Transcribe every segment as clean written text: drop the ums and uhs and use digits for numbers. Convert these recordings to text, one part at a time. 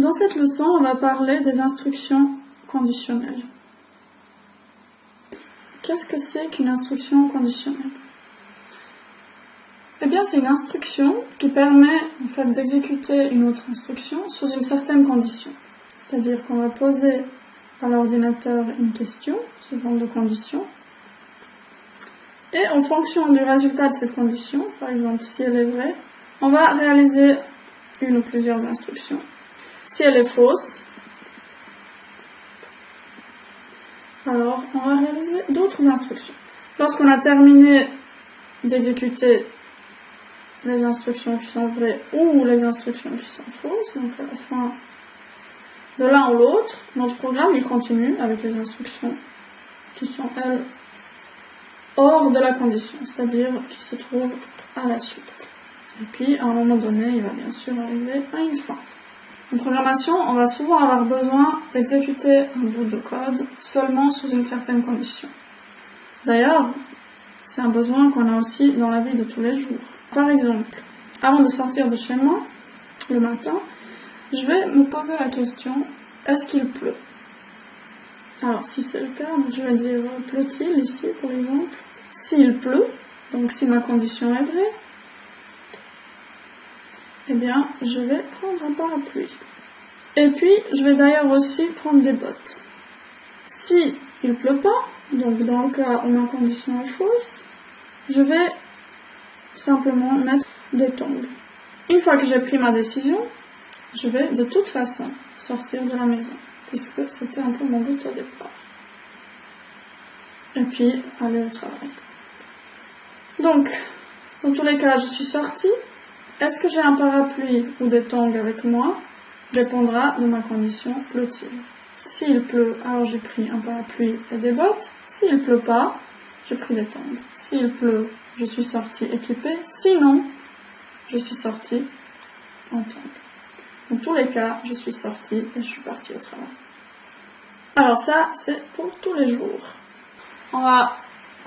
Dans cette leçon, on va parler des instructions conditionnelles. Qu'est-ce que c'est qu'une instruction conditionnelle? Eh bien, c'est une instruction qui permet en fait d'exécuter une autre instruction sous une certaine condition. C'est-à-dire qu'on va poser à l'ordinateur une question sous forme de condition. Et en fonction du résultat de cette condition, par exemple si elle est vraie, on va réaliser une ou plusieurs instructions. Si elle est fausse, alors on va réaliser d'autres instructions. Lorsqu'on a terminé d'exécuter les instructions qui sont vraies ou les instructions qui sont fausses, donc à la fin de l'un ou l'autre, notre programme il continue avec les instructions qui sont elles hors de la condition, c'est-à-dire qui se trouvent à la suite. Et puis à un moment donné, il va bien sûr arriver à une fin. En programmation, on va souvent avoir besoin d'exécuter un bout de code seulement sous une certaine condition. D'ailleurs, c'est un besoin qu'on a aussi dans la vie de tous les jours. Par exemple, avant de sortir de chez moi, le matin, je vais me poser la question, est-ce qu'il pleut? Alors, si c'est le cas, je vais dire, pleut-il ici, par exemple? S'il pleut, donc si ma condition est vraie, eh bien, je vais prendre un parapluie. Et puis, je vais d'ailleurs aussi prendre des bottes. Si il pleut pas, donc dans le cas où ma condition est fausse, je vais simplement mettre des tongs. Une fois que j'ai pris ma décision, je vais de toute façon sortir de la maison, puisque c'était un peu mon but au départ. Et puis, aller au travail. Donc, dans tous les cas, je suis sortie. Est-ce que j'ai un parapluie ou des tongs avec moi? Dépendra de ma condition pleut-il. S'il pleut, alors j'ai pris un parapluie et des bottes. S'il pleut pas, j'ai pris des tongs. S'il pleut, je suis sortie équipée. Sinon, je suis sortie en tongs. Dans tous les cas, je suis sortie et je suis partie au travail. Alors ça, c'est pour tous les jours. On va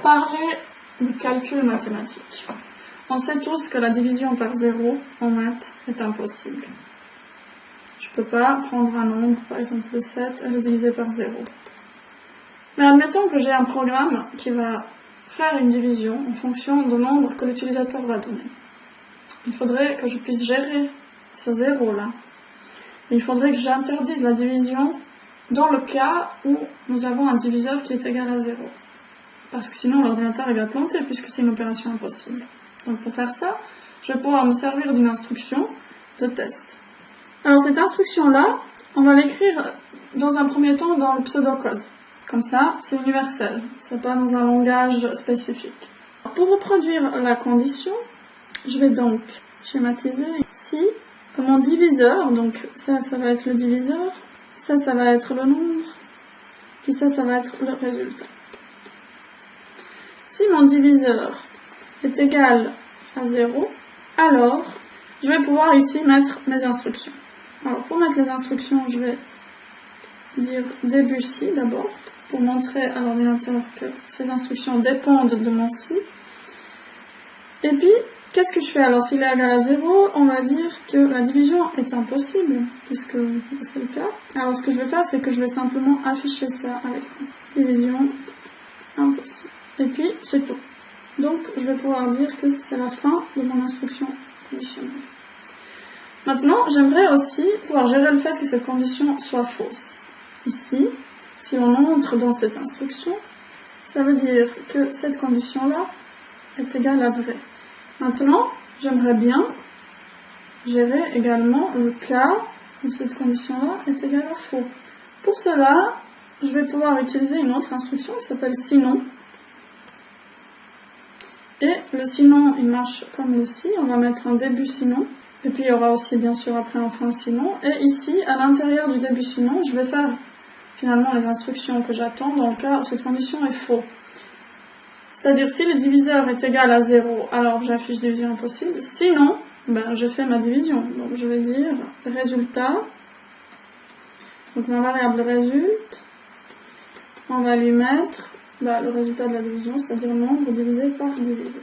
parler de calcul mathématique. On sait tous que la division par 0 en maths est impossible. Je ne peux pas prendre un nombre, par exemple le 7, et le diviser par 0. Mais admettons que j'ai un programme qui va faire une division en fonction du nombre que l'utilisateur va donner. Il faudrait que je puisse gérer ce 0-là. Il faudrait que j'interdise la division dans le cas où nous avons un diviseur qui est égal à 0. Parce que sinon l'ordinateur va planter puisque c'est une opération impossible. Donc pour faire ça, je vais pouvoir me servir d'une instruction de test. Alors cette instruction-là, on va l'écrire dans un premier temps dans le pseudocode. Comme ça, c'est universel, c'est pas dans un langage spécifique. Pour reproduire la condition, je vais donc schématiser ici mon diviseur, donc ça va être le diviseur, ça va être le nombre, puis ça va être le résultat. Si mon diviseur est égal à 0, alors je vais pouvoir ici mettre mes instructions. Alors pour mettre les instructions, je vais dire début si d'abord, pour montrer à l'ordinateur que ces instructions dépendent de mon si. Et puis, qu'est-ce que je fais? Alors s'il est égal à 0, on va dire que la division est impossible, puisque c'est le cas. Alors ce que je vais faire, c'est que je vais simplement afficher ça à l'écran. Division impossible. Et puis, c'est tout. Donc, je vais pouvoir dire que c'est la fin de mon instruction conditionnelle. Maintenant, j'aimerais aussi pouvoir gérer le fait que cette condition soit fausse. Ici, si on entre dans cette instruction, ça veut dire que cette condition-là est égale à vrai. Maintenant, j'aimerais bien gérer également le cas où cette condition-là est égale à faux. Pour cela, je vais pouvoir utiliser une autre instruction qui s'appelle sinon. Et le sinon, il marche comme le si. On va mettre un début sinon. Et puis il y aura aussi bien sûr après un fin sinon. Et ici, à l'intérieur du début sinon, je vais faire finalement les instructions que j'attends dans le cas où cette condition est faux. C'est-à-dire si le diviseur est égal à 0, alors j'affiche division impossible. Sinon, je fais ma division. Donc je vais dire résultat. Donc ma variable résulte, on va lui mettre le résultat de la division, c'est-à-dire nombre divisé par diviseur.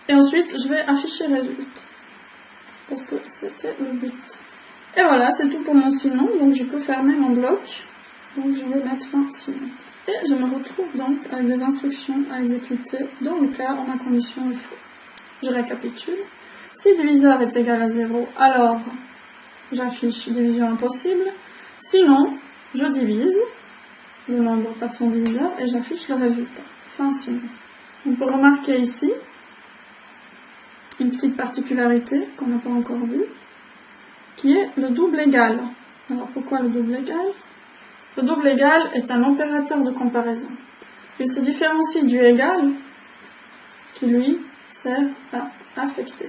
Et ensuite, je vais afficher résulte. parce que c'était le but. Et voilà, c'est tout pour mon sinon, donc je peux fermer mon bloc. Donc je vais mettre fin sinon. Et je me retrouve donc avec des instructions à exécuter dans le cas où ma condition est faux. Je récapitule. Si diviseur est égal à 0, alors j'affiche division impossible. Sinon, je divise le nombre par son diviseur et j'affiche le résultat. Fin sinon. On peut remarquer ici une petite particularité qu'on n'a pas encore vue, qui est le double égal. Alors pourquoi le double égal? Le double égal est un opérateur de comparaison. Il se différencie du égal, qui lui sert à affecter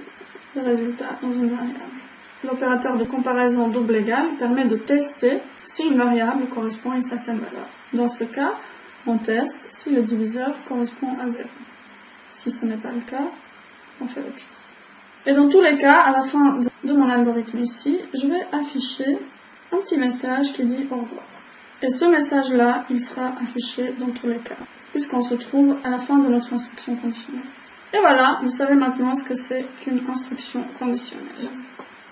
le résultat dans une variable. L'opérateur de comparaison double égal permet de tester si une variable correspond à une certaine valeur. Dans ce cas, on teste si le diviseur correspond à 0. Si ce n'est pas le cas, on fait autre chose. Et dans tous les cas, à la fin de mon algorithme ici, je vais afficher un petit message qui dit au revoir. Et ce message-là, il sera affiché dans tous les cas, puisqu'on se trouve à la fin de notre instruction conditionnelle. Et voilà, vous savez maintenant ce que c'est qu'une instruction conditionnelle.